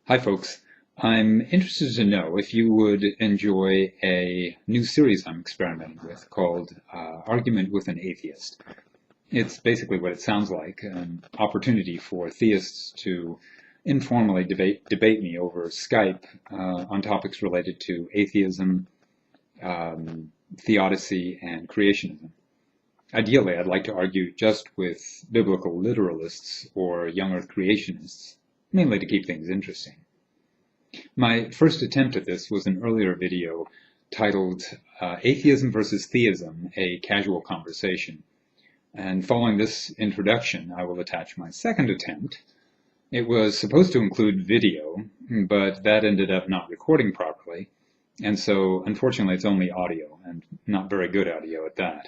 Hi, folks. I'm interested to know if you would enjoy a new series I'm experimenting with called Argument with an Atheist. It's basically what it sounds like, an opportunity for theists to informally debate me over Skype on topics related to atheism, theodicy, and creationism. Ideally, I'd like to argue just with biblical literalists or young earth creationists, mainly to keep things interesting. My first attempt at this was an earlier video titled Atheism versus Theism, a Casual Conversation. And following this introduction, I will attach my second attempt. It was supposed to include video, but that ended up not recording properly. And so, unfortunately, it's only audio, and not very good audio at that.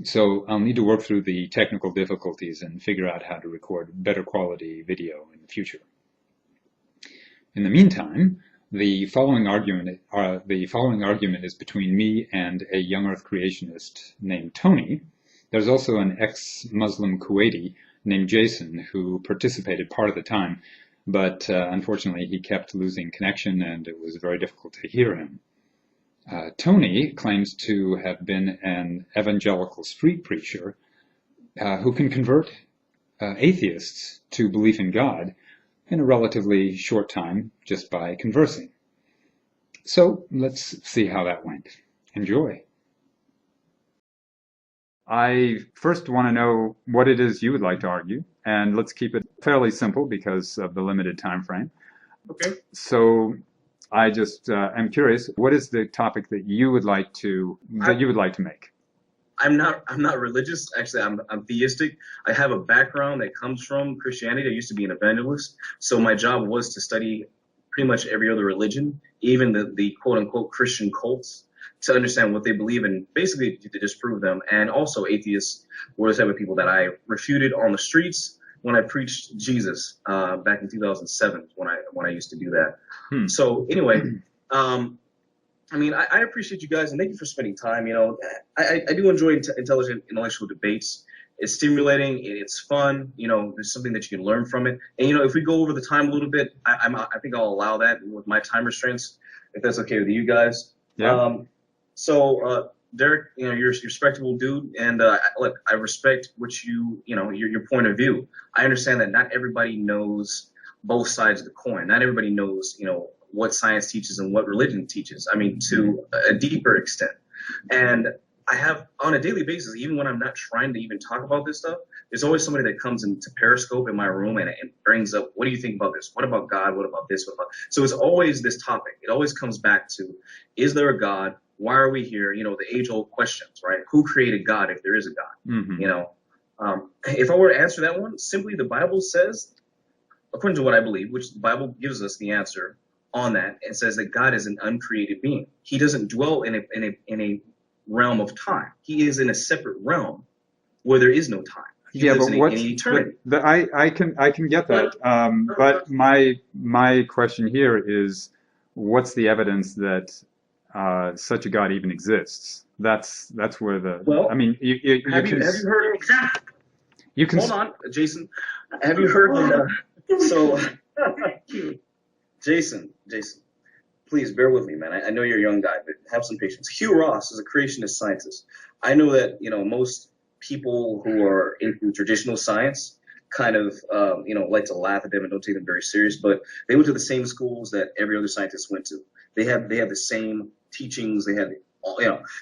So I'll need to work through the technical difficulties and figure out how to record better quality video in the future. In the meantime, the following argument is between me and a young earth creationist named Tony. There's also an ex-Muslim Kuwaiti named Jason who participated part of the time, but unfortunately he kept losing connection and it was very difficult to hear him. Tony claims to have been an evangelical street preacher who can convert atheists to belief in God in a relatively short time just by conversing. So let's see how that went. Enjoy. I first want to know what it is you would like to argue, and let's keep it fairly simple because of the limited time frame. Okay. So I just am curious, what is the topic that you would like to make? I'm not religious. Actually, I'm theistic. I have a background that comes from Christianity. I used to be an evangelist. So my job was to study pretty much every other religion, even the quote unquote Christian cults, to understand what they believe and basically to disprove them. And also atheists were the type of people that I refuted on the streets when I preached Jesus back in 2007 when I used to do that. So anyway, I appreciate you guys and thank you for spending time. I do enjoy intelligent intellectual debates. It's stimulating. It's fun. There's something that you can learn from it. And if we go over the time a little bit, I think I'll allow that with my time restraints, if that's okay with you guys. Yeah. Derek, you're a respectable dude, and look, I respect what your point of view. I understand that not everybody knows both sides of the coin. Not everybody knows, what science teaches and what religion teaches. I mean, to a deeper extent. And I have, on a daily basis, even when I'm not trying to even talk about this stuff, there's always somebody that comes into Periscope in my room and brings up, what do you think about this? What about God? What about this? So it's always this topic. It always comes back to, is there a God? Why are we here? The age-old questions, right? Who created God if there is a God? Mm-hmm. If I were to answer that one, simply the Bible says, according to what I believe, which the Bible gives us the answer on that, it says that God is an uncreated being. He doesn't dwell in a realm of time. He is in a separate realm where there is no time. He lives in eternity. I can get that. But my question here is, what's the evidence that such a God even exists? That's where the have you heard of you can hold on, Jason. Have you heard Jason, please bear with me, man. I know you're a young guy, but have some patience. Hugh Ross is a creationist scientist. I know that most people who are into traditional science kind of like to laugh at them and don't take them very serious, but they went to the same schools that every other scientist went to. They have the same teachings. They have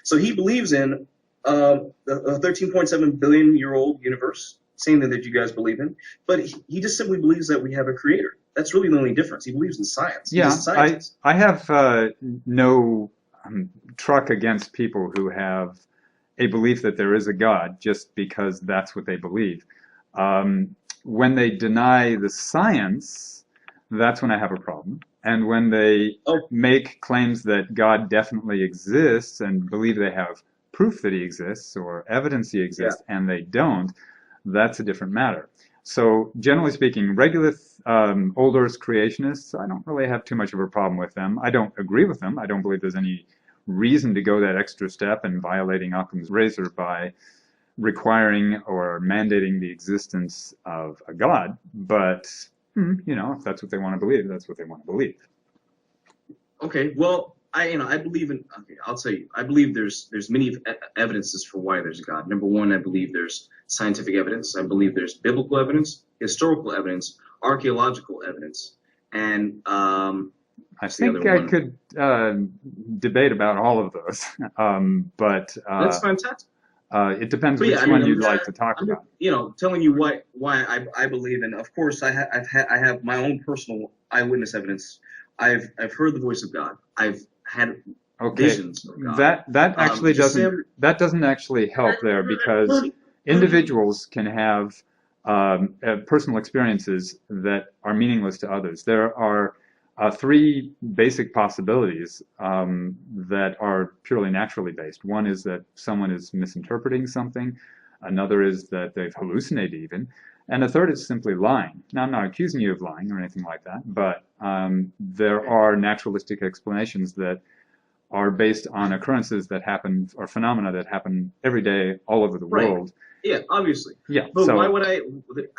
So he believes in a 13.7 billion year old universe, same thing that you guys believe in, but he just simply believes that we have a creator. That's really the only difference. He believes in science. Yeah, I have no truck against people who have a belief that there is a God just because that's what they believe. When they deny the science, that's when I have a problem. And when they make claims that God definitely exists and believe they have proof that he exists or evidence he exists, and they don't, that's a different matter. So generally speaking, regular old Earth creationists, I don't really have too much of a problem with them. I don't agree with them. I don't believe there's any reason to go that extra step and violating Occam's razor by requiring or mandating the existence of a God. But You know, if that's what they want to believe, that's what they want to believe. Okay, well, I believe in. Okay, I'll tell you. I believe there's many evidences for why there's a God. Number one, I believe there's scientific evidence. I believe there's biblical evidence, historical evidence, archaeological evidence, and I what's the other think I one? could debate about all of those, but That's fantastic. it depends But yeah, which I mean, one you'd like to talk I'm just, about. telling you why I believe, and of course I have my own personal eyewitness evidence. I've heard the voice of God. I've had Okay, visions of God. that actually Just say, doesn't actually help there, because individuals can have personal experiences that are meaningless to others. There are three basic possibilities that are purely naturally based. One is that someone is misinterpreting something. Another is that they've hallucinated even. And a third is simply lying. Now, I'm not accusing you of lying or anything like that, but there are naturalistic explanations that are based on occurrences that happen, or phenomena that happen every day all over the right. world. Yeah, obviously. Yeah. But So why would I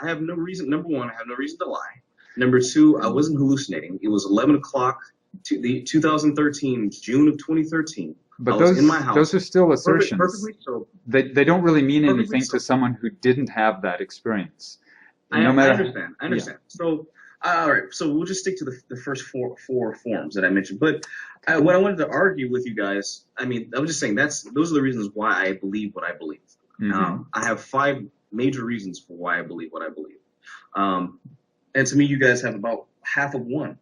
have no reason? Number one, I have no reason to lie. Number two, I wasn't hallucinating. It was 11 o'clock, 2013, June of 2013. but I was in my house. those are still assertions. Perfectly so. They don't really mean Perfectly anything so. to someone who didn't have that experience. I No matter. understand. I understand. So, all right. So we'll just stick to the first four forms that I mentioned. But what I wanted to argue with you guys, I mean, I was just saying those are the reasons why I believe what I believe. I have 5 major reasons for why I believe what I believe. And to me, you guys have about half of one.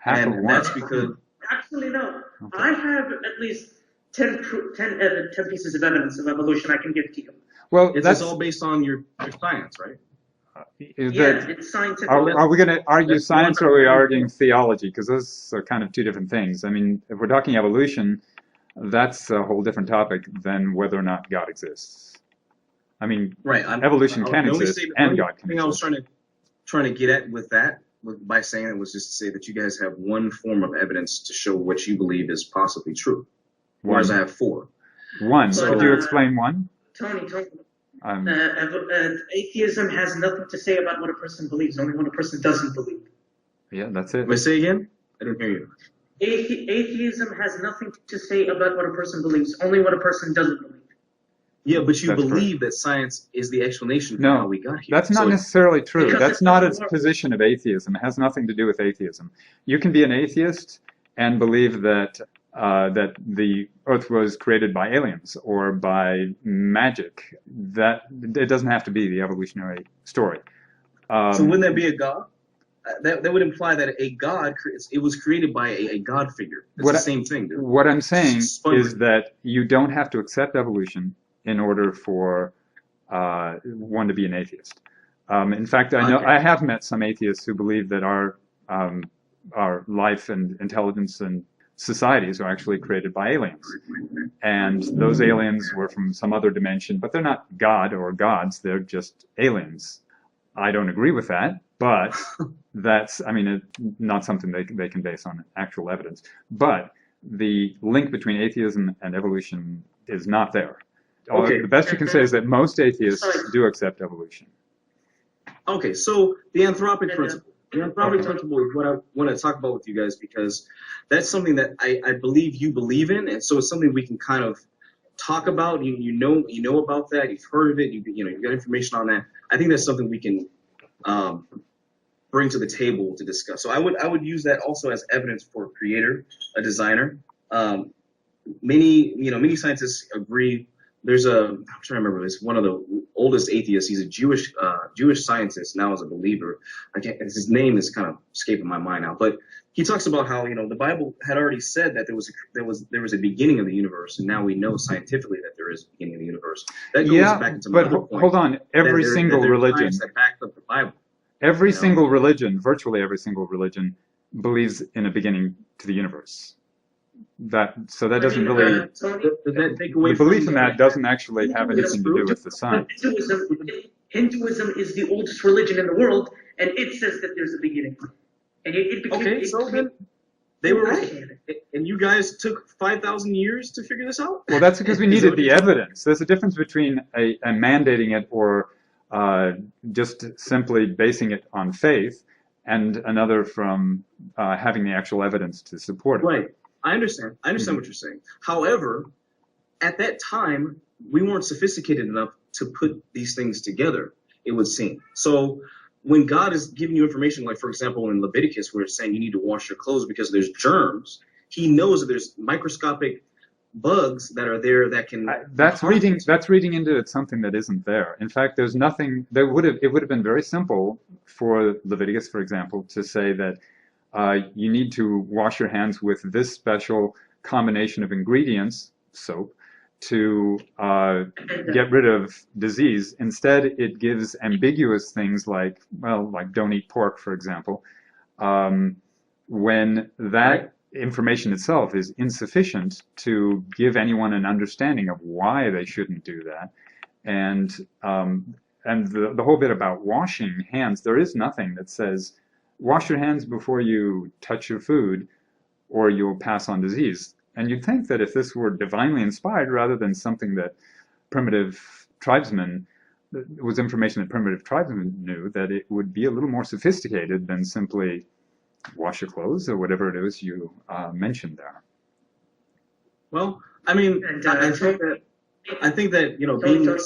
Half of and one. that's because Actually, no. Okay. I have at least 10 pieces of evidence of evolution I can give to you. Well, it's all based on your science, right? It's scientific. Are we going to argue That's science, one or are we I'm arguing theology? Because those are kind of two different things. I mean, if we're talking evolution, that's a whole different topic than whether or not God exists. I mean, right. evolution can exist and God can exist. I was exist. trying to get at with that, by saying it, was just to say that you guys have one form of evidence to show what you believe is possibly true, whereas I have 4. One. So, Could you explain one? Tony, atheism has nothing to say about what a person believes, only what a person doesn't believe. Yeah, that's it. Wait, say again? I didn't hear you. Atheism has nothing to say about what a person believes, only what a person doesn't believe. Yeah, but you That's believe correct. that science is the explanation for No, how we got here. that's not necessarily true. Because That's it not a doesn't work. position of atheism. It has nothing to do with atheism. You can be an atheist and believe that that the Earth was created by aliens or by magic. That it doesn't have to be the evolutionary story. So wouldn't that be a god? That would imply that a god, it was created by a god figure. It's the same thing, dude. What I'm saying is that you don't have to accept evolution in order for one to be an atheist. In fact, I have met some atheists who believe that our life and intelligence and societies are actually created by aliens, and those aliens were from some other dimension, but they're not God or gods. They're just aliens. I don't agree with that, but that's, I mean, not something they can base on actual evidence. But the link between atheism and evolution is not there. Okay. The best you can say is that most atheists do accept evolution. Okay, so the anthropic principle. The anthropic principle is what I want to talk about with you guys, because that's something that I believe you believe in, and so it's something we can kind of talk about. You know about that. You've heard of it. You've got information on that. I think that's something we can bring to the table to discuss. So I would use that also as evidence for a creator, a designer. Many scientists agree. There's I'm trying to remember. It's one of the oldest atheists. He's a Jewish scientist, now as a believer. His name is kind of escaping my mind now, but he talks about how the Bible had already said that there was a beginning of the universe, and now we know scientifically that there is a beginning of the universe. That goes back into my other point. Hold on. Every single religion that backs up the Bible. Single religion, virtually every single religion, believes in a beginning to the universe. That doesn't really. Does that take away the belief in that doesn't actually have anything to do with the science. Hinduism is the oldest religion in the world, and it says that there's a beginning. And then they were right. And you guys took 5,000 years to figure this out? Well, that's because we needed the evidence. There's a difference between mandating it or just simply basing it on faith, and another from having the actual evidence to support it. Right. I understand. I understand what you're saying. However, at that time, we weren't sophisticated enough to put these things together, it would seem. So when God is giving you information, like for example in Leviticus, where it's saying you need to wash your clothes because there's germs, he knows that there's microscopic bugs that are there that can That's reading into it something that isn't there. In fact, there's nothing. It would have been very simple for Leviticus, for example, to say that you need to wash your hands with this special combination of ingredients, soap, to get rid of disease. Instead, it gives ambiguous things like, well, like don't eat pork, for example, when that information itself is insufficient to give anyone an understanding of why they shouldn't do that. And the whole bit about washing hands, there is nothing that says wash your hands before you touch your food or you'll pass on disease. And you'd think that if this were divinely inspired rather than something that primitive tribesmen, was information that primitive tribesmen knew, that it would be a little more sophisticated than simply wash your clothes or whatever it is you mentioned there. Well, I mean, I think that being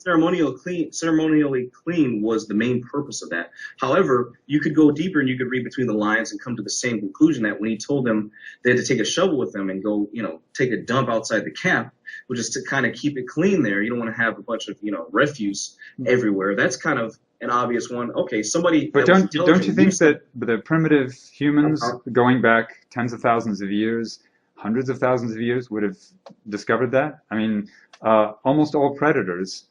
ceremonially clean was the main purpose of that. However, you could go deeper and you could read between the lines and come to the same conclusion that when he told them they had to take a shovel with them and go, take a dump outside the camp, which is to kind of keep it clean there. You don't want to have a bunch of refuse everywhere. That's kind of an obvious one. Okay, somebody. But don't you think that the primitive humans, going back tens of thousands of years, hundreds of thousands of years, would have discovered that? I mean, almost all predators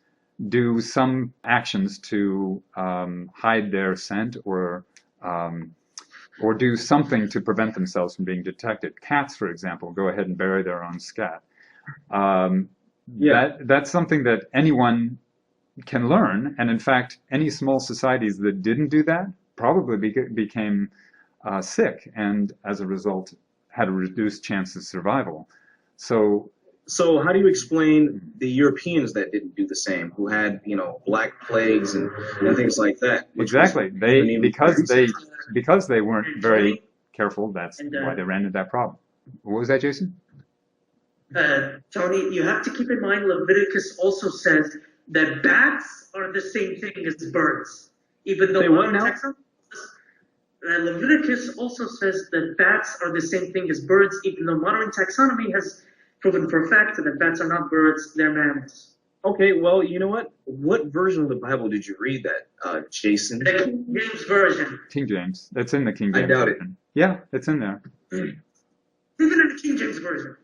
do some actions to hide their scent or do something to prevent themselves from being detected. Cats, for example, go ahead and bury their own scat. That's something that anyone can learn, and in fact, any small societies that didn't do that probably became sick, and as a result, had a reduced chance of survival. So how do you explain the Europeans that didn't do the same, who had black plagues and things like that? Exactly, because they weren't very careful. That's why they ran into that problem. What was that, Jason? Tony, you have to keep in mind Leviticus also says that bats are the same thing as birds, even though Leviticus also says that bats are the same thing as birds, even though modern taxonomy has proven for a fact that bats are not birds, they're mammals. Okay, well, you know what? What version of the Bible did you read that, Jason? The King James Version. King James. That's in the King James I doubt Version. Yeah, it's in there. Even in the King James Version.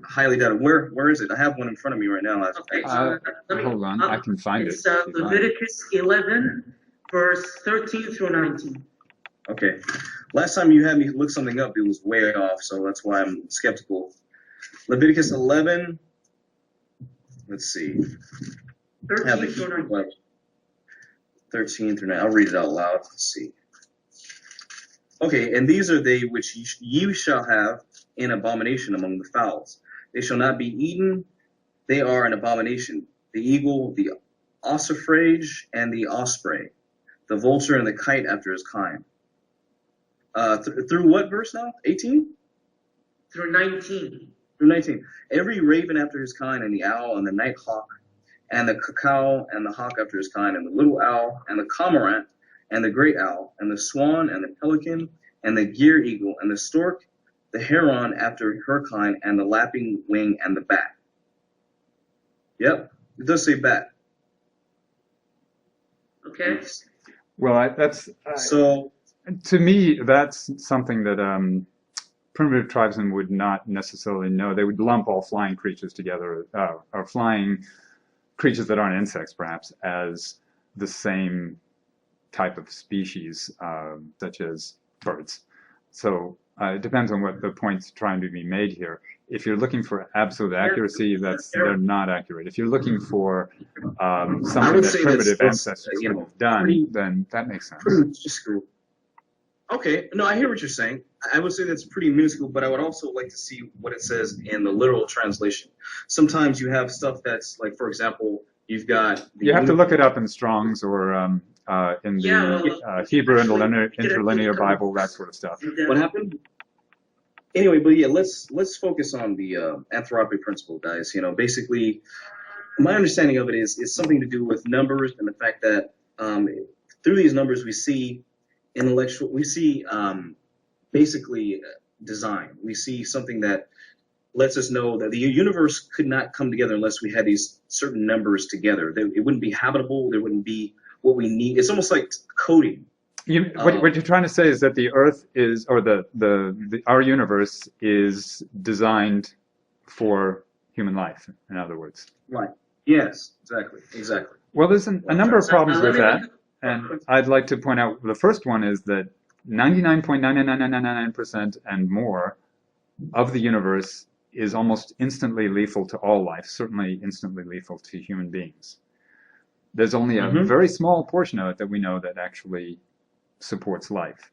Highly doubt it. Where is it? I have one in front of me right now. Okay, hold on, I can find it. It's Leviticus 11, verse 13 through 19. Okay. Last time you had me look something up, it was way off, so that's why I'm skeptical. Leviticus 11, let's see. 13 through 19. 13 through 9. I'll read it out loud. Let's see. Okay, and these are they which ye shall have in abomination among the fowls. They shall not be eaten. They are an abomination. The eagle, the ossifrage, and the osprey, the vulture and the kite after his kind. Through what verse now? 18? Through 19. Through 19. Every raven after his kind, and the owl, and the night hawk, and the cacao, and the hawk after his kind, and the little owl, and the cormorant, and the great owl, and the swan, and the pelican, and the gier eagle, and the stork, the heron after her kind, and the lapping wing, and the bat. Yep, it does say bat. Okay. Well, that's so. To me, that's something that primitive tribesmen would not necessarily know. They would lump all flying creatures together, or flying creatures that aren't insects, perhaps, as the same type of species, such as birds. So it depends on what the point's trying to be made here. If you're looking for absolute accuracy, they're not accurate. If you're looking for something that primitive ancestors would have done, then that makes sense. Okay, no, I hear what you're saying. I would say that's pretty minuscule, but I would also like to see what it says in the literal translation. Sometimes you have stuff that's like, for example, you've got... You have to look it up in Strong's or in the Yeah, well, Hebrew actually, interlinear Bible, that sort of stuff. What happened? Anyway, but yeah, let's focus on the anthropic principle, guys. Basically, my understanding of it is something to do with numbers and the fact that through these numbers we see basically design. We see something that lets us know that the universe could not come together unless we had these certain numbers together. It wouldn't be habitable. There wouldn't be what we need. It's almost like coding. What you're trying to say is that the Earth is, or our universe is designed for human life, in other words. Right. Yes, exactly. Well, there's a number of problems with that, and I'd like to point out the first one is that 99.99999% and more of the universe is almost instantly lethal to all life, certainly instantly lethal to human beings. There's only a very small portion of it that we know that actually supports life.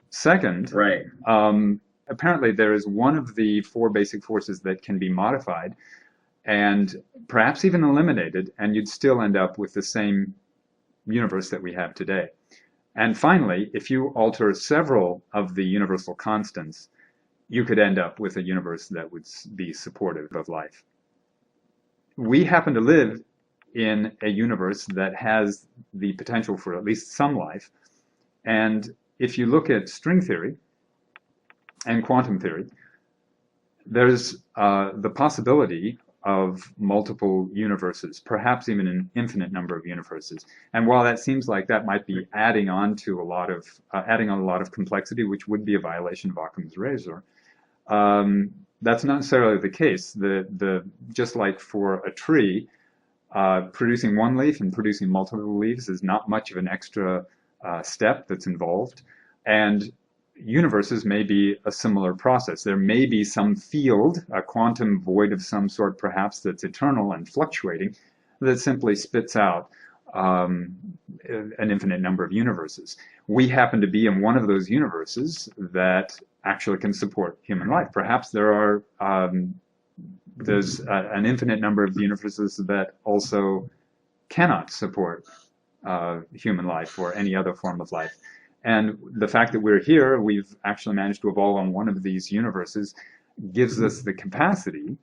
Second, right. Apparently there is one of the 4 basic forces that can be modified and perhaps even eliminated, and you'd still end up with the same universe that we have today. And finally, if you alter several of the universal constants, you could end up with a universe that would be supportive of life. We happen to live in a universe that has the potential for at least some life. And if you look at string theory and quantum theory, there's the possibility of multiple universes, perhaps even an infinite number of universes. And while that seems like that might be adding on a lot of complexity, which would be a violation of Occam's razor, that's not necessarily the case. Just like for a tree, producing one leaf and producing multiple leaves is not much of an extra step that's involved. And universes may be a similar process. There may be some field, a quantum void of some sort perhaps, that's eternal and fluctuating, that simply spits out an infinite number of universes. We happen to be in one of those universes that actually can support human life. Perhaps there's an infinite number of universes that also cannot support human life or any other form of life. And the fact that we're here, we've actually managed to evolve on one of these universes, gives us the capacity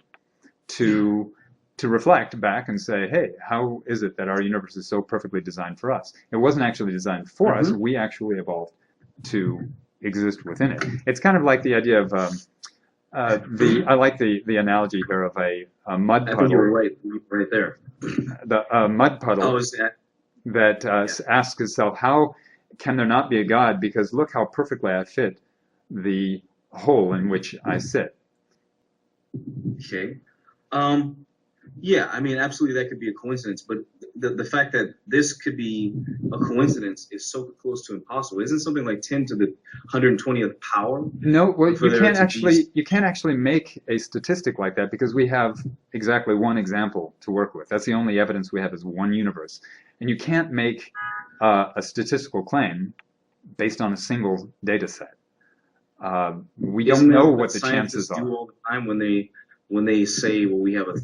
to reflect back and say, hey, how is it that our universe is so perfectly designed for us? It wasn't actually designed for us. We actually evolved to exist within it. It's kind of like the idea of I like the analogy here of a mud puddle. I think you were right there. The mud puddle that asks itself, how can there not be a God? Because look how perfectly I fit the hole in which I sit. Okay. Yeah, I mean, absolutely that could be a coincidence, but the fact that this could be a coincidence is so close to impossible. Isn't something like 10 to the 120th power? No, well, you can't actually make a statistic like that, because we have exactly one example to work with. That's the only evidence we have, is one universe. And you can't make a statistical claim based on a single data set. We don't know what the chances are. Do all the time when they say, well, we have a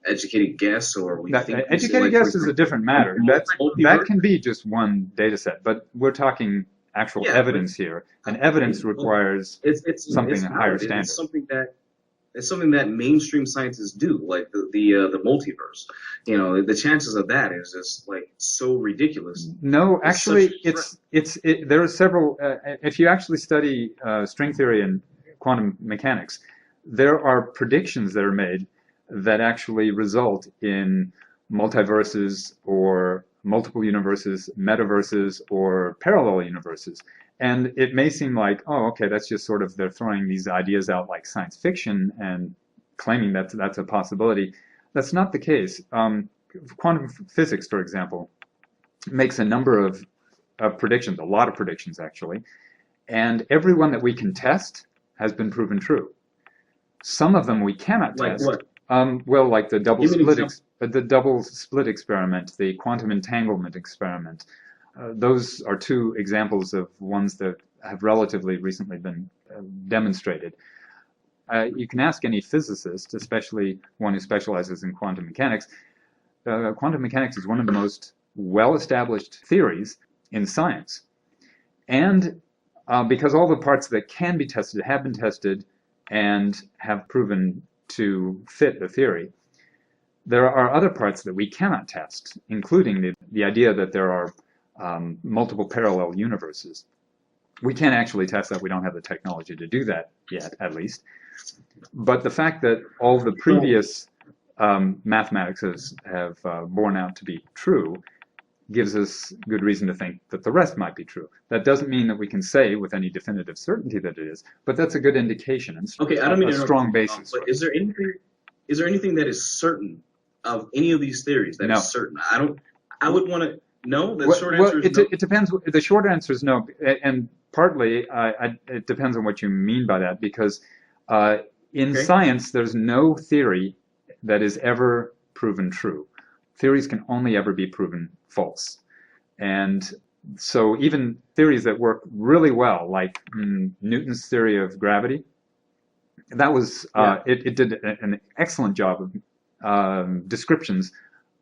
educated guess, or we think educated guess is a different matter. That can be just one data set, but we're talking actual evidence here, and evidence requires something higher standard. It's something that mainstream scientists do, like the multiverse. The chances of that is just like so ridiculous. No, actually, there are several. If you actually study string theory and quantum mechanics, there are predictions that are made that actually result in multiverses or multiple universes, metaverses, or parallel universes. And it may seem like, oh, okay, that's just sort of, they're throwing these ideas out like science fiction and claiming that that's a possibility. That's not the case. Quantum physics, for example, makes a number of predictions, a lot of predictions actually, and every one that we can test has been proven true. Some of them we cannot test. Like what? Well, like the double split experiment, the quantum entanglement experiment. Those are two examples of ones that have relatively recently been demonstrated. You can ask any physicist, especially one who specializes in quantum mechanics. Quantum mechanics is one of the most well-established theories in science. And because all the parts that can be tested have been tested and have proven to fit the theory, there are other parts that we cannot test, including the idea that there are multiple parallel universes. We can't actually test that. We don't have the technology to do that yet, at least. But the fact that all the previous mathematics have borne out to be true gives us good reason to think that the rest might be true. That doesn't mean that we can say with any definitive certainty that it is, but that's a good indication and Okay, I don't mean a to strong interrupt, basis. but is there anything that is certain of any of these theories that No. is certain? I would want to know. The Well, short answer is no. it depends. The short answer is no, and partly it depends on what you mean by that, because in science there's no theory that is ever proven true. Theories can only ever be proven false. And so even theories that work really well, like Newton's theory of gravity, that was it did an excellent job of descriptions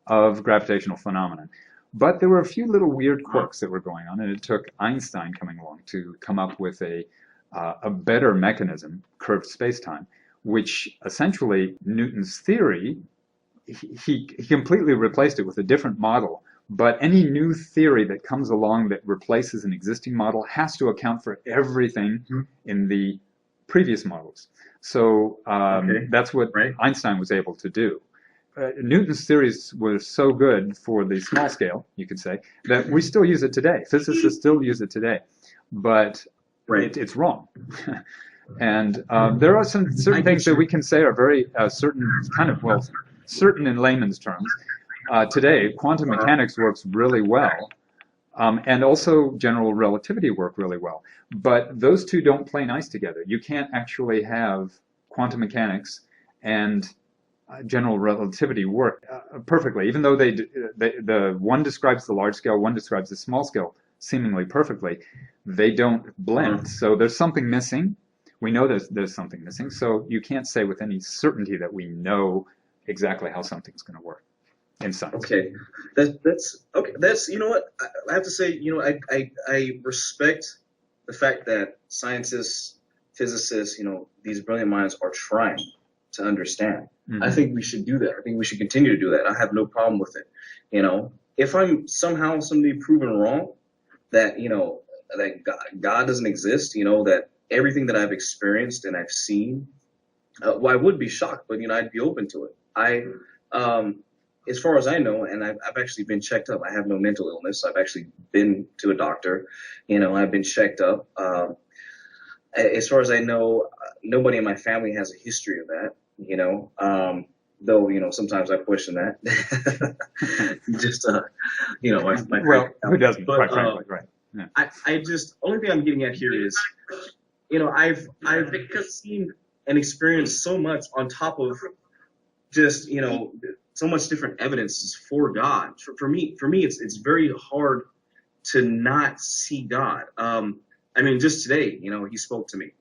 of gravitational phenomena. But there were a few little weird quirks that were going on, and it took Einstein coming along to come up with a better mechanism, curved spacetime, which essentially Newton's theory, he completely replaced it with a different model. But any new theory that comes along that replaces an existing model has to account for everything in the previous models. So that's what Einstein was able to do. Newton's theories were so good for the small scale, you could say, that we still use it today. Physicists still use it today, but it's wrong. And there are some certain things that we can say are very certain in layman's terms. Today, quantum mechanics works really well, and also general relativity work really well. But those two don't play nice together. You can't actually have quantum mechanics and general relativity work perfectly, even though the one describes the large scale, one describes the small scale seemingly perfectly. They don't blend. So there's something missing. We know there's something missing. So you can't say with any certainty that we know exactly how something's going to work in science. Okay, that's okay. That's, you know what, I have to say, you know, I respect the fact that scientists, physicists, you know, these brilliant minds are trying to understand. I think we should do that. I think we should continue to do that. I have no problem with it. You know, if I'm somehow someday proven wrong, that, you know, that God doesn't exist, you know, that everything that I've experienced and I've seen, well, I would be shocked, but, you know, I'd be open to it. As far as I know, and I've actually been checked up. I have no mental illness. I've actually been to a doctor. You know, I've been checked up. As far as I know, nobody in my family has a history of that. You know, though, you know, sometimes I question that. Just, you know, who doesn't? But, quite frankly, right? Yeah. I just, only thing I'm getting at here is, you know, I've seen and experienced so much on top of just, you know, so much different evidence for God. For me, it's very hard to not see God. I mean, just today, you know, he spoke to me,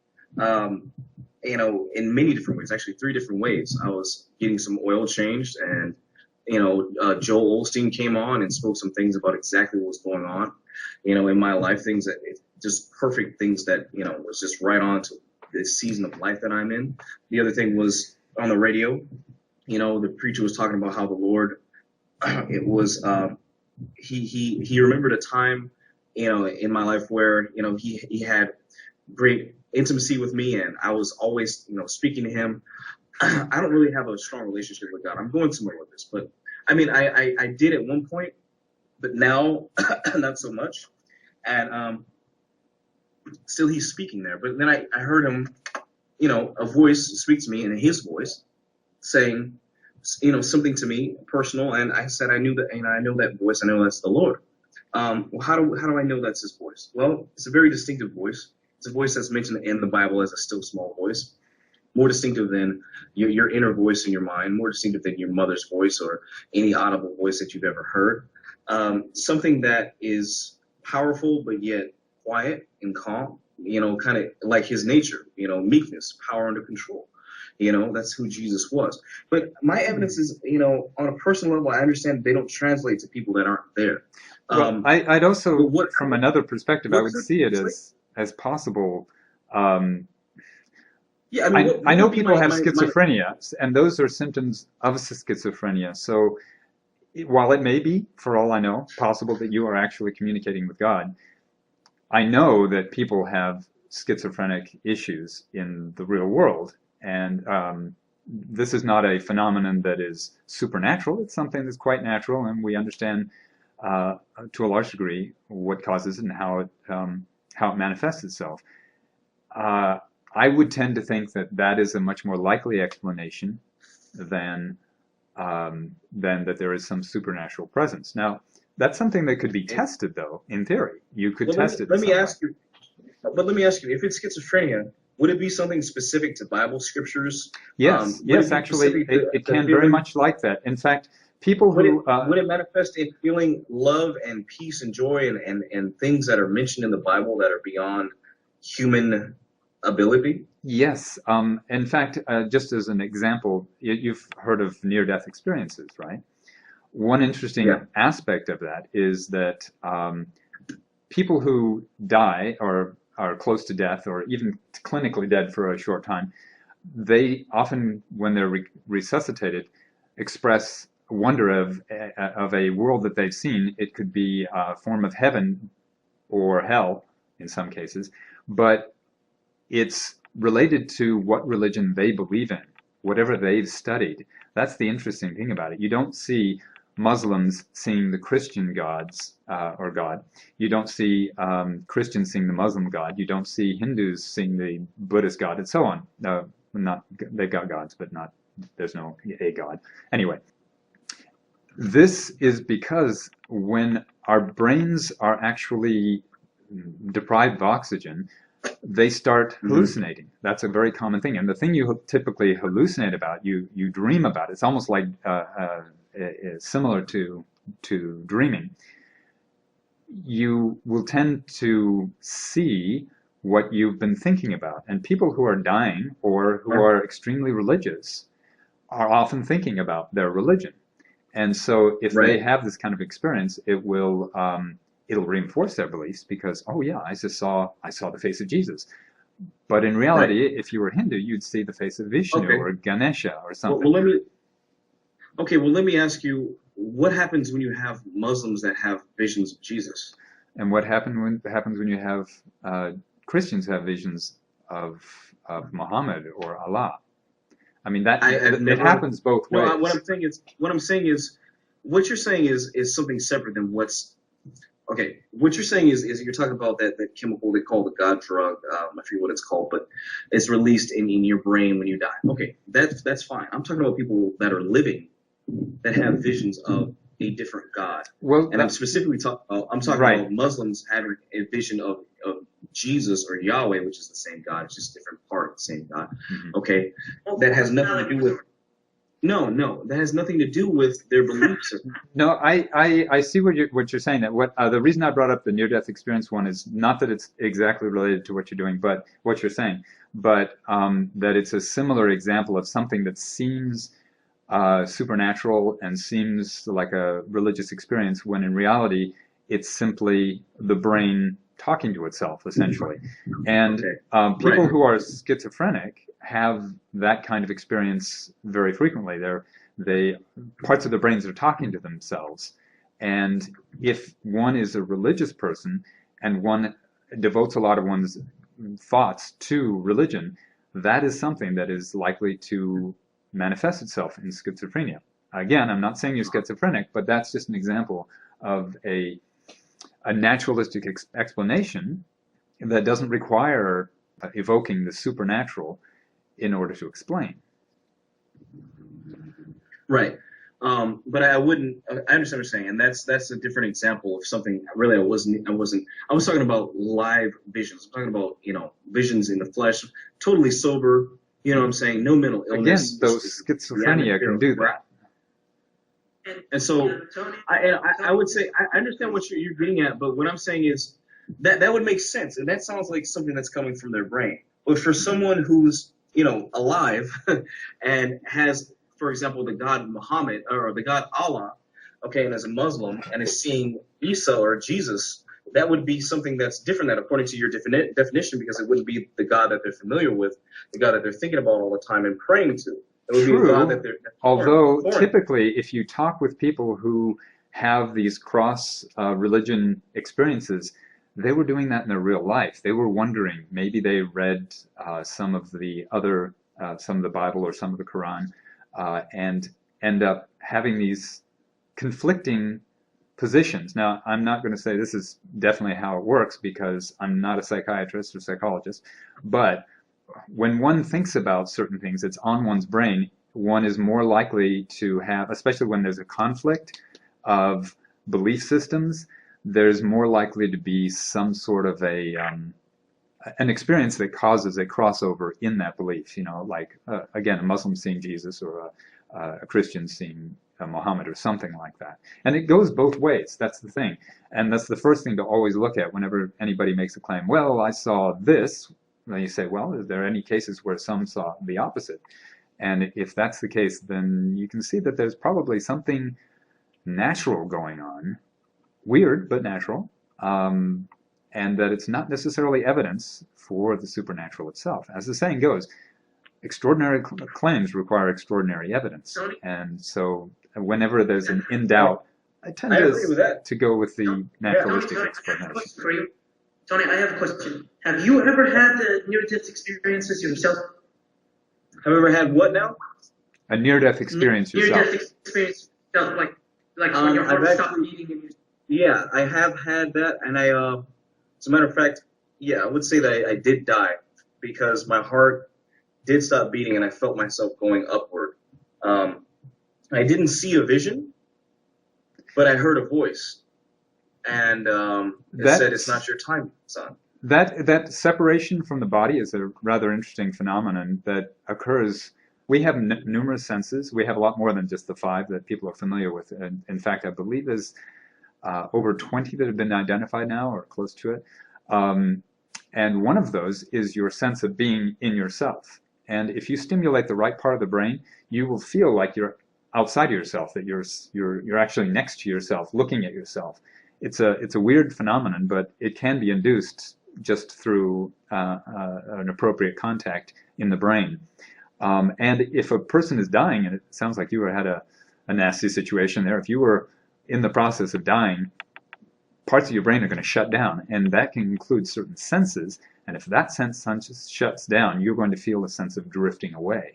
you know, in many different ways, actually 3 different ways. I was getting some oil changed, and, you know, Joel Osteen came on and spoke some things about exactly what was going on, you know, in my life, things that, just perfect things that, you know, was just right on to this season of life that I'm in. The other thing was on the radio. You know, the preacher was talking about how the Lord, it was, he remembered a time, you know, in my life where, you know, he had great intimacy with me, and I was always, you know, speaking to him. I don't really have a strong relationship with God. I'm going somewhere with this, but I mean, I did at one point, but now not so much. And still he's speaking there. But then I heard him, you know, a voice speak to me in his voice, saying, you know, something to me personal, and I said, I knew that, and I know that voice. I know that's the Lord. Well, how do I know that's his voice? Well, it's a very distinctive voice. It's a voice that's mentioned in the Bible as a still small voice, more distinctive than your inner voice in your mind, more distinctive than your mother's voice or any audible voice that you've ever heard. Something that is powerful but yet quiet and calm. You know, kind of like his nature. You know, meekness, power under control. You know, that's who Jesus was. But my evidence is, you know, on a personal level, I understand they don't translate to people that aren't there. Well, I'd also, what from another perspective, I what would could see it translate? as possible. Um, Yeah, I mean, what I know would be people have my schizophrenia, and those are symptoms of schizophrenia. So while it may be, for all I know, possible that you are actually communicating with God, I know that people have schizophrenic issues in the real world, and this is not a phenomenon that is supernatural. It's something that's quite natural, and we understand to a large degree what causes it and how it manifests itself. I would tend to think that that is a much more likely explanation than that there is some supernatural presence. Now, that's something that could be tested, though, in theory. You could well, test it in let me some way. ask you. But let me ask you, if it's schizophrenia, would it be something specific to Bible scriptures? Yes, Would it yes, be actually, specific it to can very feeling? much like that. In fact, people Would it who, would it manifest in feeling love and peace and joy and things that are mentioned in the Bible that are beyond human ability? yes, in fact, just as an example, you've heard of near-death experiences, right? One interesting Yeah. aspect of that is that people who die or are close to death or even clinically dead for a short time, they often, when they're resuscitated, express wonder of a world that they've seen. It could be a form of heaven or hell in some cases, but it's related to what religion they believe in, whatever they've studied. That's the interesting thing about it. You don't see Muslims seeing the Christian gods or God. You don't see Christians seeing the Muslim God. You don't see Hindus seeing the Buddhist God, and so on. Not they've got gods, but not there's no a God. Anyway, this is because when our brains are actually deprived of oxygen, they start hallucinating. That's a very common thing. And the thing you typically hallucinate about, you dream about. It's almost like similar to dreaming. You will tend to see what you've been thinking about. And people who are dying or who are extremely religious are often thinking about their religion. And so if they Right. have this kind of experience, it will it'll reinforce their beliefs because, oh yeah, I saw the face of Jesus. But in reality, if you were Hindu, you'd see the face of Vishnu Okay. or Ganesha or Well, something. let me ask you, what happens when you have Muslims that have visions of Jesus? And what happens when you have Christians have visions of Muhammad or Allah? I mean, that I've it never. happens both No, ways. what I'm saying is, what you're saying is something separate than what's. Okay, what you're saying is you're talking about that chemical they call the God drug. I forget what it's called, but it's released in your brain when you die. Okay, that's fine. I'm talking about people that are living that have visions of a different God, Well, and I'm specifically talking right. about Muslims having a vision of Jesus or Yahweh, which is the same God. It's just a different part of the same God. Mhm. Okay, that has nothing to do with. No, that has nothing to do with their beliefs. No, I see what you're saying. That what the reason I brought up the near-death experience one is not that it's exactly related to what you're doing, but what you're saying, but that it's a similar example of something that seems supernatural and seems like a religious experience, when in reality it's simply the brain talking to itself, essentially. And people who are schizophrenic have that kind of experience very frequently. Parts of their brains are talking to themselves. And if one is a religious person and one devotes a lot of one's thoughts to religion, that is something that is likely to manifest itself in schizophrenia. Again, I'm not saying you're schizophrenic, but that's just an example of a naturalistic explanation that doesn't require evoking the supernatural in order to explain. Right. But I wouldn't. I understand what you're saying, and that's a different example of something. Really, I wasn't. I was talking about live visions. I'm talking about visions in the flesh, totally sober. You know what I'm saying? No mental illness. Again, those schizophrenia can do that. And so I would say I understand what you're getting at, but what I'm saying is that would make sense, and that sounds like something that's coming from their brain. But for someone who's alive and has, for example, the God Muhammad or the God Allah, okay, and as a Muslim and is seeing Isa or Jesus, that would be something that's different than according to your definition, because it wouldn't be the God that they're familiar with, the God that they're thinking about all the time and praying to. It would be a God that they're Although foreign. typically, if you talk with people who have these cross religion experiences, they were doing that in their real life. They were wondering, maybe they read some of the Bible or some of the Quran, and end up having these conflicting positions. Now, I'm not going to say this is definitely how it works, because I'm not a psychiatrist or psychologist, but when one thinks about certain things, it's on one's brain, one is more likely to have, especially when there's a conflict of belief systems, there's more likely to be some sort of an experience that causes a crossover in that belief. Like, again, a Muslim seeing Jesus, or a Christian seeing Muhammad, or something like that. And it goes both ways. That's the thing. And that's the first thing to always look at whenever anybody makes a claim. Well, I saw this. Then you say, well, is there any cases where some saw the opposite? And if that's the case, then you can see that there's probably something natural going on, weird but natural, and that it's not necessarily evidence for the supernatural itself. As the saying goes, extraordinary claims require extraordinary evidence. And so whenever there's an in doubt, I tend to go with the naturalistic explanation. Tony, I have a question. Have you ever had near-death experiences yourself? Have you ever had what now? A near-death experience yourself. Near-death experience yourself, like when your heart stopped beating and you... Yeah, I have had that, and as a matter of fact, yeah, I would say that I did die, because my heart did stop beating and I felt myself going upward. I didn't see a vision, but I heard a voice. And it said, "It's not your time, son." That separation from the body is a rather interesting phenomenon that occurs. We have numerous senses. We have a lot more than just the 5 that people are familiar with. And in fact, I believe there's over 20 that have been identified now, or close to it. And one of those is your sense of being in yourself. And if you stimulate the right part of the brain, you will feel like you're outside of yourself, that you're actually next to yourself, looking at yourself. It's a weird phenomenon, but it can be induced just through an appropriate contact in the brain. And if a person is dying, and it sounds like you had a nasty situation there, if you were in the process of dying, parts of your brain are going to shut down, and that can include certain senses. And if that sense shuts down, you're going to feel a sense of drifting away.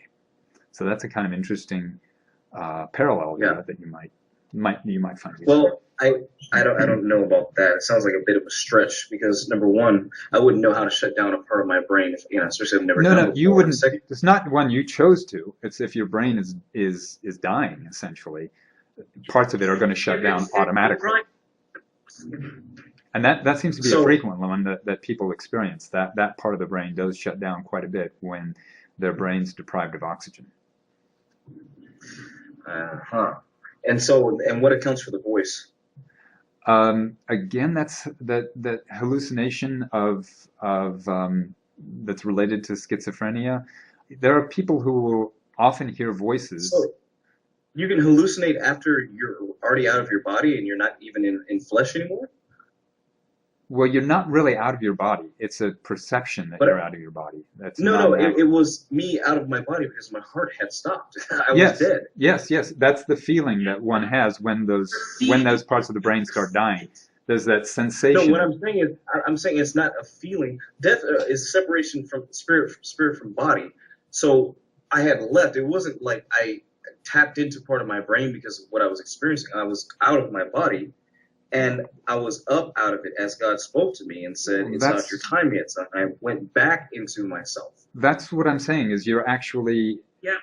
So that's a kind of interesting parallel that you might find useful. Well, I don't know about that. It sounds like a bit of a stretch, because number one, I wouldn't know how to shut down a part of my brain if, especially if I've never done it before. You wouldn't. It's not one you chose to. It's if your brain is dying, essentially, parts of it are going to shut down automatically. And that seems to be a frequent one that people experience. That part of the brain does shut down quite a bit when their brain's deprived of oxygen. And what accounts for the voice? Again, that's that hallucination of that's related to schizophrenia. There are people who will often hear voices. So you can hallucinate after you're already out of your body and you're not even in flesh anymore? Well, you're not really out of your body. It's a perception that you're out of your body. That's it was me out of my body because my heart had stopped. I was dead. Yes. That's the feeling that one has when those parts of the brain start dying. There's that sensation. No, what I'm saying it's not a feeling. Death is separation from spirit from body. So I had left. It wasn't like I tapped into part of my brain because of what I was experiencing. I was out of my body. And I was up out of it as God spoke to me and said, "It's not your time yet, son." I went back into myself. That's what I'm saying, is you're actually,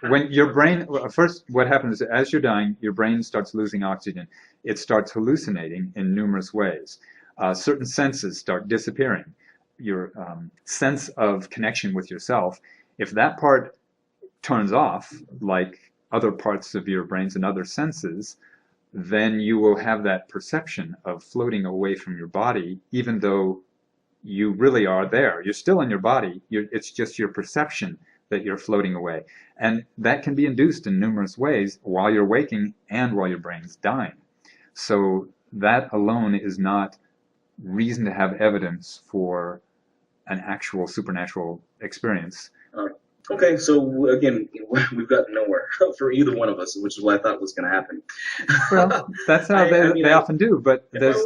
when your brain, first what happens is as you're dying, your brain starts losing oxygen. It starts hallucinating in numerous ways. Certain senses start disappearing. Your sense of connection with yourself, if that part turns off, like other parts of your brains and other senses, then you will have that perception of floating away from your body, even though you really are there. You're still in your body. It's just your perception that you're floating away. And that can be induced in numerous ways while you're waking and while your brain's dying. So that alone is not reason to have evidence for an actual supernatural experience. Okay, so again, we've got nowhere for either one of us, which is what I thought was going to happen. Well, that's how they often do. But there's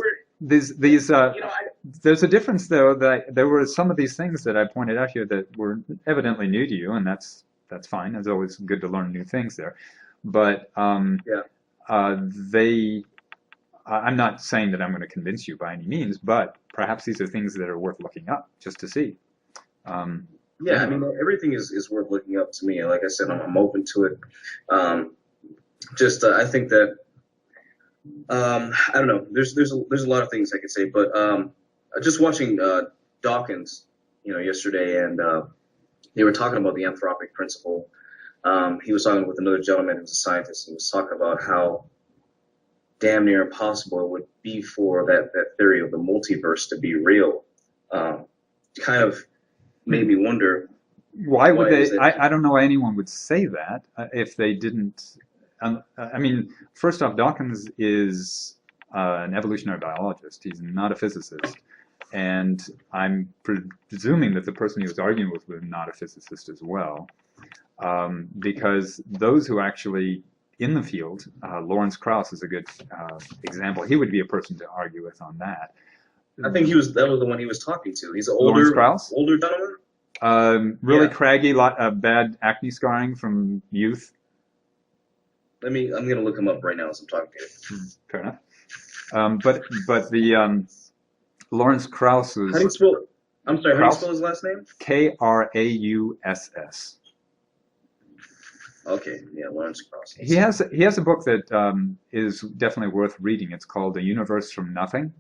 there's a difference, though, that there were some of these things that I pointed out here that were evidently new to you, and that's fine. It's always good to learn new things there. But I'm not saying that I'm going to convince you by any means, but perhaps these are things that are worth looking up just to see. Yeah, I mean, everything is worth looking up to me. Like I said, I'm open to it. I think that I don't know. There's a lot of things I could say, but just watching Dawkins, yesterday, and they were talking about the anthropic principle. He was talking with another gentleman who's a scientist. He was talking about how damn near impossible it would be for that theory of the multiverse to be real. Kind of made me wonder, why would they? I don't know why anyone would say that if they didn't. I mean, first off, Dawkins is an evolutionary biologist. He's not a physicist, and I'm presuming that the person he was arguing with was not a physicist as well, because those who actually in the field, Lawrence Krauss is a good example. He would be a person to argue with on that. I think that was the one he was talking to. He's an Lawrence Krauss? older gentleman. Really craggy, bad acne scarring from youth. I'm gonna look him up right now as I'm talking to you. Fair enough. But the Lawrence Krauss was. How do you spell? I'm sorry. How do you spell his last name? Krauss. Okay, yeah, Lawrence Krauss. He has a book that is definitely worth reading. It's called A Universe from Nothing,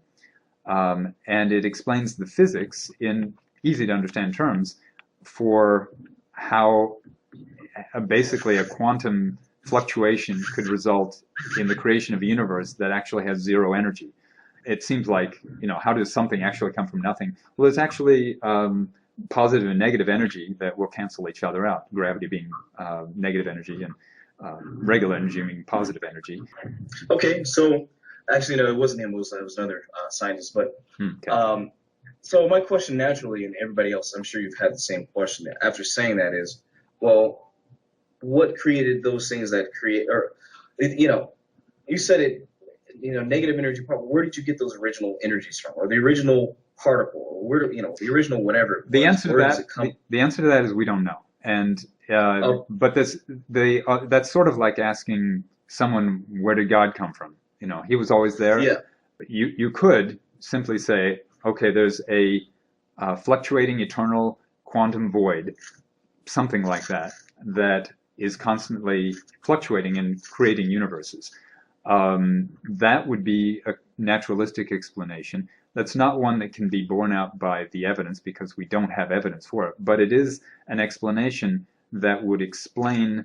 and it explains the physics in easy to understand terms for how basically a quantum fluctuation could result in the creation of a universe that actually has zero energy. It seems like, how does something actually come from nothing? Well, it's actually positive and negative energy that will cancel each other out. Gravity being negative energy and regular energy being positive energy. Okay, so actually, no, it wasn't him. It was another scientist. But okay. So my question naturally, and everybody else, I'm sure you've had the same question after saying that is, well, what created those things that create, or, you said it, negative energy, where did you get those original energies from, or the original particle, or where, the original whatever? The answer to that is we don't know. And, but that's sort of like asking someone, where did God come from? He was always there. Yeah. You could simply say, okay, there's a fluctuating eternal quantum void, something like that is constantly fluctuating and creating universes. That would be a naturalistic explanation. That's not one that can be borne out by the evidence because we don't have evidence for it, but it is an explanation that would explain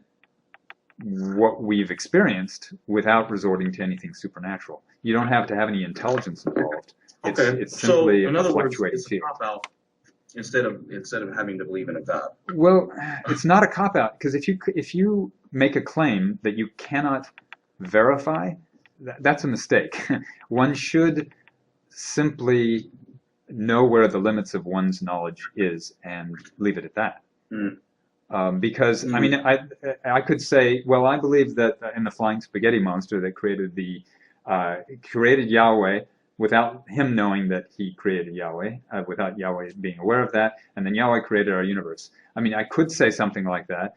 what we've experienced without resorting to anything supernatural. You don't have to have any intelligence involved. It's simply in other words, fluctuating it's a field. cop-out instead of having to believe in a God. Well, it's not a cop-out, because if you make a claim that you cannot verify, that's a mistake. One should simply know where the limits of one's knowledge is and leave it at that. Because I mean, I could say, well, I believe that in the flying spaghetti monster that created Yahweh without him knowing that he created Yahweh, without Yahweh being aware of that, and then Yahweh created our universe. I mean, I could say something like that,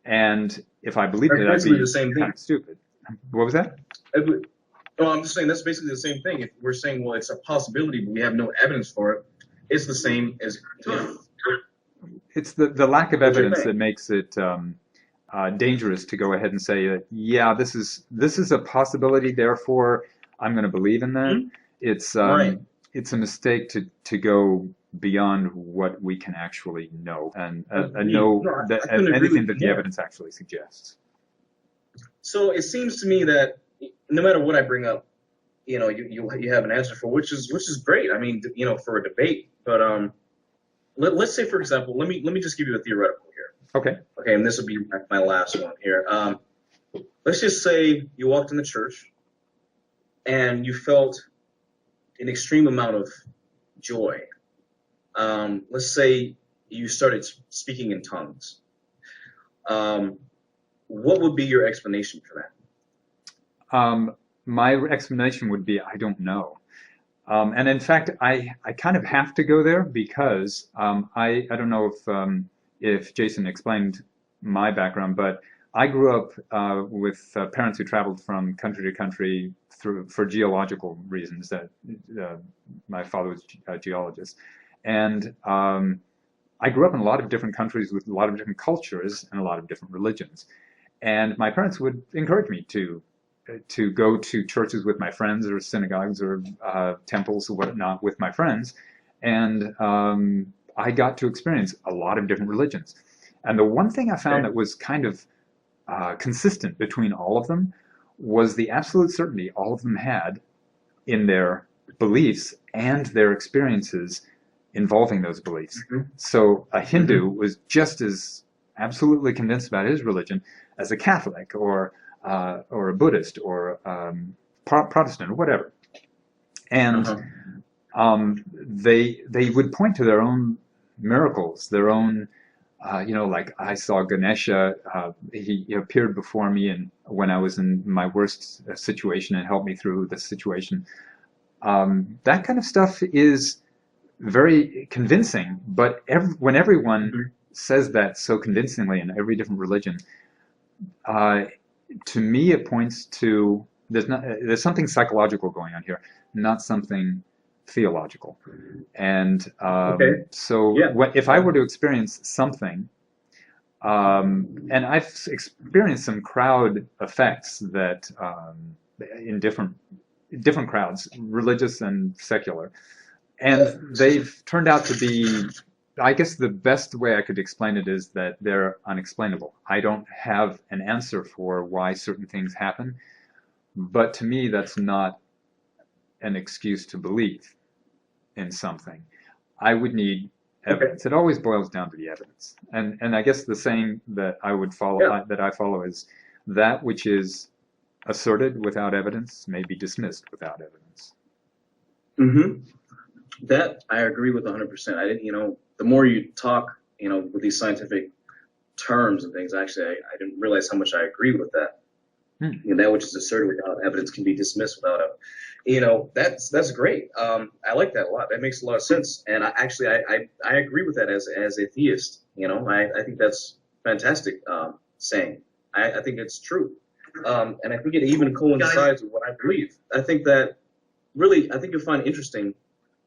and if I believed it, I'd be the same kind of stupid. What was that? Well, I'm just saying that's basically the same thing. If we're saying, well, it's a possibility, but we have no evidence for it, it's the same as. It's the lack of evidence that makes it dangerous to go ahead and say that, yeah, this is a possibility, therefore I'm going to believe in that. It's it's a mistake to go beyond what we can actually know and anything that the evidence actually suggests. So it seems to me that no matter what I bring up, you have an answer for, which is great. I mean, for a debate. But let's say, for example, let me just give you a theoretical here. Okay. Okay, and this will be my last one here. Let's just say you walked in the church and you felt an extreme amount of joy. Let's say you started speaking in tongues. What would be your explanation for that? My explanation would be, I don't know. And in fact, I kind of have to go there because I don't know if Jason explained my background, but I grew up with parents who traveled from country to country for geological reasons. That my father was a geologist, and I grew up in a lot of different countries with a lot of different cultures and a lot of different religions. And my parents would encourage me to go to churches with my friends, or synagogues, or temples or whatnot with my friends, and I got to experience a lot of different religions. And the one thing I found that was kind of consistent between all of them was the absolute certainty all of them had in their beliefs and their experiences involving those beliefs. Mm-hmm. So a Hindu was just as absolutely convinced about his religion as a Catholic or a Buddhist or Protestant or whatever. And they would point to their own miracles, their own, like I saw Ganesha, he appeared before me and when I was in my worst situation and helped me through the situation. That kind of stuff is very convincing, but when everyone says that so convincingly in every different religion, to me it points to there's something psychological going on here, not something theological. And so if I were to experience something, and I've experienced some crowd effects that in different crowds, religious and secular, and they've turned out to be, I guess the best way I could explain it is that they're unexplainable. I don't have an answer for why certain things happen, but to me that's not an excuse to believe in something. I would need evidence. It always boils down to the evidence. And I guess the saying that I would follow, that I follow, is that which is asserted without evidence may be dismissed without evidence. That I agree with 100%. I didn't, the more you talk, with these scientific terms and things, actually, I didn't realize how much I agree with that. That which is asserted without evidence can be dismissed without evidence. That's great. I like that a lot. That makes a lot of sense. And I agree with that as a theist. I think that's fantastic saying. I think it's true. And I think it even coincides with what I believe. I think you'll find interesting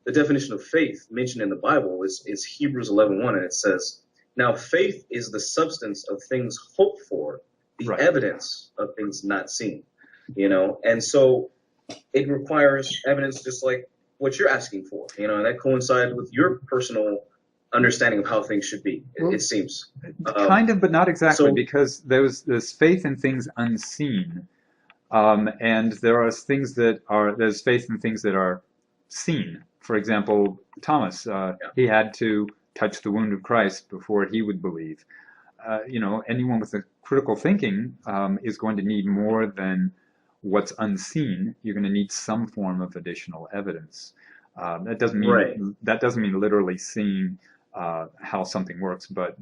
the definition of faith mentioned in the Bible is Hebrews 11:1, and it says, "Now faith is the substance of things hoped for, the evidence of things not seen." And so it requires evidence, just like what you're asking for. And that coincides with your personal understanding of how things should be. It seems kind of, but not exactly, because there's faith in things unseen, and there's faith in things that are seen. For example, Thomas, he had to touch the wound of Christ before he would believe. Anyone with a critical thinking is going to need more than what's unseen. You're going to need some form of additional evidence. That doesn't mean literally seeing how something works, but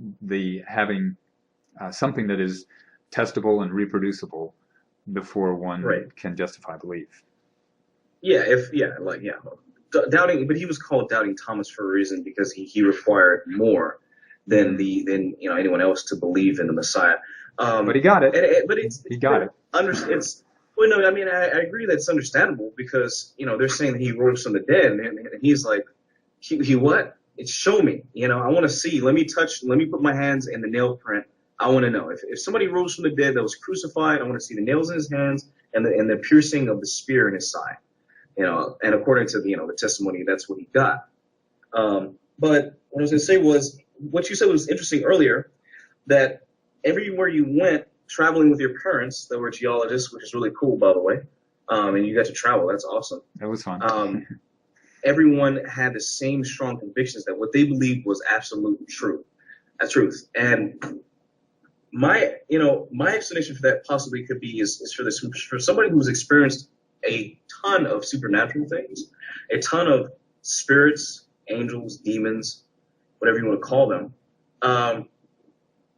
having something that is testable and reproducible before one can justify belief. Doubting, but he was called Doubting Thomas for a reason, because he required more than anyone else to believe in the Messiah. But he got it. He got it. I agree that it's understandable, because they're saying that he rose from the dead, and he's like, he what? It's show me. I want to see. Let me put my hands in the nail print. I want to know if somebody rose from the dead that was crucified. I want to see the nails in his hands and the piercing of the spear in his side. And according to the testimony, that's what he got. But what I was going to say was, what you said was interesting earlier, that everywhere you went traveling with your parents that were geologists, which is really cool, by the way, and you got to travel. That's awesome. That was fun. Everyone had the same strong convictions that what they believed was absolute truth. And my explanation for that possibly could be is for this for somebody who's experienced a ton of supernatural things, a ton of spirits, angels, demons, whatever you want to call them,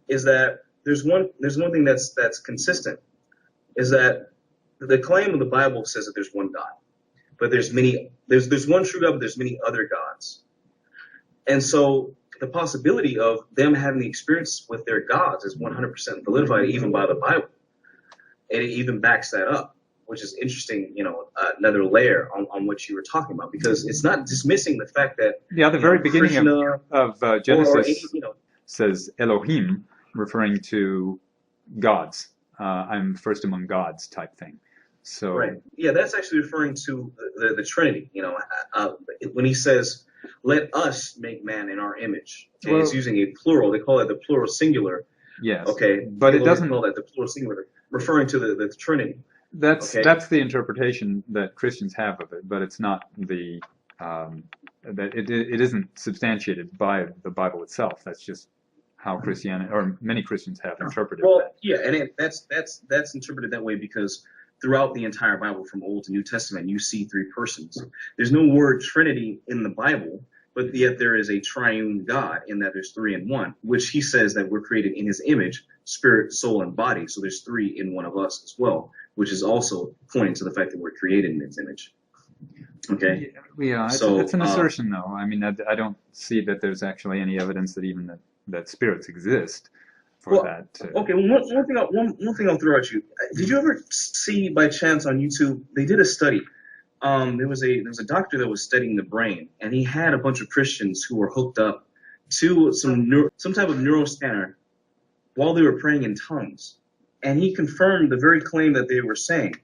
is that there's one thing that's consistent, is that the claim of the Bible says that there's one God, but there's one true God, but there's many other gods, and so the possibility of them having the experience with their gods is 100% validified even by the Bible, and it even backs that up, which is interesting. Another layer on what you were talking about, because it's not dismissing the fact that the very beginning Krishna of or any, Genesis says Elohim, referring to gods. I'm first among gods type thing. So right, yeah, that's actually referring to the Trinity. When he says, "Let us make man in our image," okay, Well, it's using a plural. They call it the plural singular. yes, Okay, but it doesn't. call that the plural singular, referring to the Trinity. That's Okay. that's the interpretation that Christians have of it, but it's not the that it isn't substantiated by the Bible itself. That's just how Christianity or many Christians have interpreted Well, that. yeah, and that's interpreted that way because throughout the entire Bible, from Old to New Testament, you see three persons. There's no word Trinity in the Bible, but yet there is a triune God in that there's three in one, which he says that we're created in his image, spirit, soul, and body. So there's three in one of us as well, which is also pointing to the fact that we're created in his image. Okay. Yeah, So, it's an assertion, though. I mean, I don't see that there's actually any evidence that even that spirits exist for Well, that. Okay, one thing I'll throw at you. Did you ever see by chance on YouTube, they did a study. There was a doctor that was studying the brain, and he had a bunch of Christians who were hooked up to some type of neural scanner while they were praying in tongues, and he confirmed the very claim that they were saying,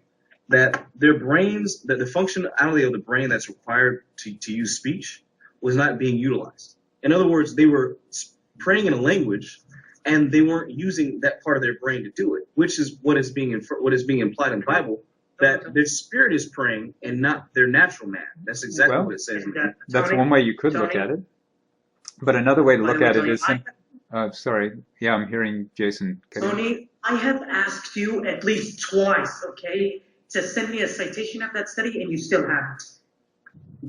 that their brains, that the functionality of the brain that's required to use speech was not being utilized. In other words, they were praying in a language, and they weren't using that part of their brain to do it, which is what is being implied in the Bible, that their spirit is praying and not their natural man. That's exactly Well, what it says. That's one way you could look at it. But another way to look at it is, sorry, yeah, I'm hearing Jason. Tony, I have asked you at least twice, okay, to send me a citation of that study, and you still haven't.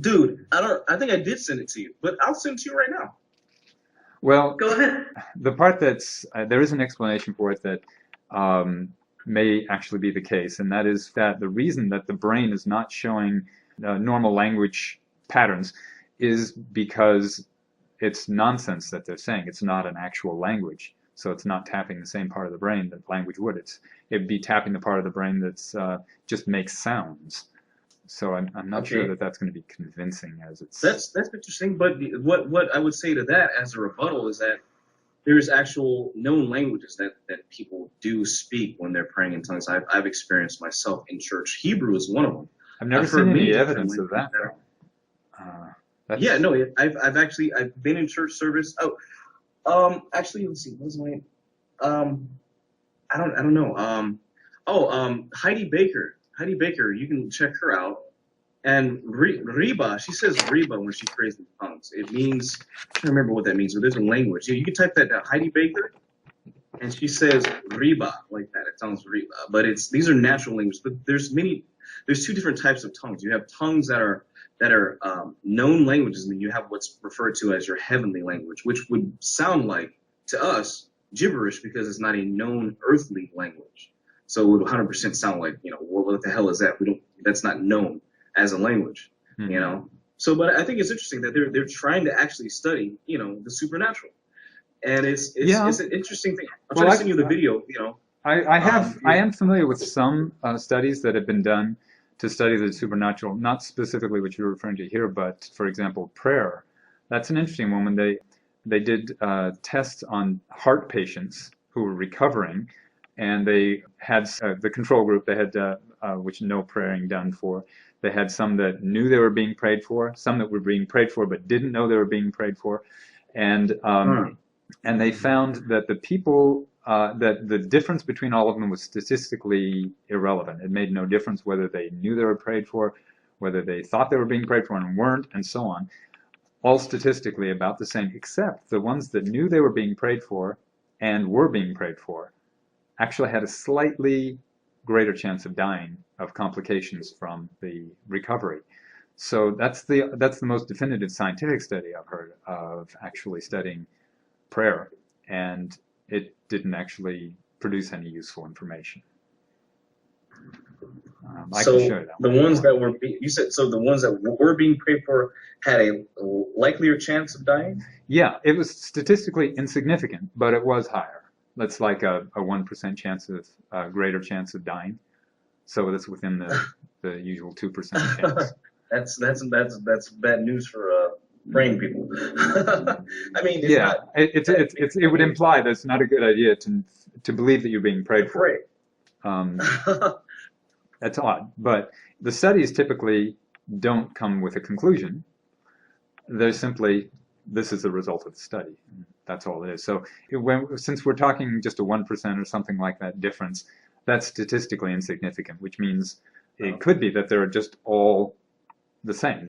Dude, I think I did send it to you, but I'll send it to you right now. Well, Go ahead. the part that's there is an explanation for it that may actually be the case, and that is that the reason that the brain is not showing normal language patterns is because it's nonsense that they're saying. It's not an actual language, so it's not tapping the same part of the brain that language would. It'd be tapping the part of the brain that's just makes sounds. So I'm not sure that that's going to be convincing as it's. That's interesting, but what I would say to that as a rebuttal is that there's actual known languages that people do speak when they're praying in tongues. I've experienced myself in church. Hebrew is one of them. I've never seen any evidence of that. Yeah, no, I've been in church service. Actually, let's see, what's my name? I don't know. Heidi Baker. Heidi Baker, you can check her out. And Reba, she says Reba when she prays in tongues. It means, I can't remember what that means, but there's a language. You can type that down, Heidi Baker, and she says Reba like that. It sounds Reba, but these are natural languages. But there's two different types of tongues. You have tongues that are known languages, and then you have what's referred to as your heavenly language, which would sound like to us gibberish because it's not a known earthly language. So it would 100% sound like, what the hell is that? That's not known as a language, So, but I think it's interesting that they're trying to actually study, the supernatural, and it's an interesting thing. I'm trying to send you the video, I am familiar with some studies that have been done to study the supernatural, not specifically what you're referring to here, but for example, prayer. That's an interesting one when they did tests on heart patients who were recovering, and they had the control group. They had which no praying done for. They had some that knew they were being prayed for, some that were being prayed for but didn't know they were being prayed for, and they found that the people that the difference between all of them was statistically irrelevant. It made no difference whether they knew they were prayed for, whether they thought they were being prayed for and weren't, and so on. All statistically about the same, except the ones that knew they were being prayed for and were being prayed for actually had a slightly greater chance of dying of complications from the recovery. So that's the most definitive scientific study I've heard of actually studying prayer, and it didn't actually produce any useful information. I can show you that. The ones that were you said so the ones that were being prayed for had a likelier chance of dying? Yeah, it was statistically insignificant, but it was higher. That's like a 1% chance of greater chance of dying. So that's within the usual 2% chance. That's bad news for praying people. I mean, it's Yeah, not. it would imply that it's not a good idea to believe that you're being prayed for. That's odd, but the studies typically don't come with a conclusion. They're simply, this is the result of the study. That's all it is. So since we're talking just a 1% or something like that difference, that's statistically insignificant, which means it could be that they're just all the same.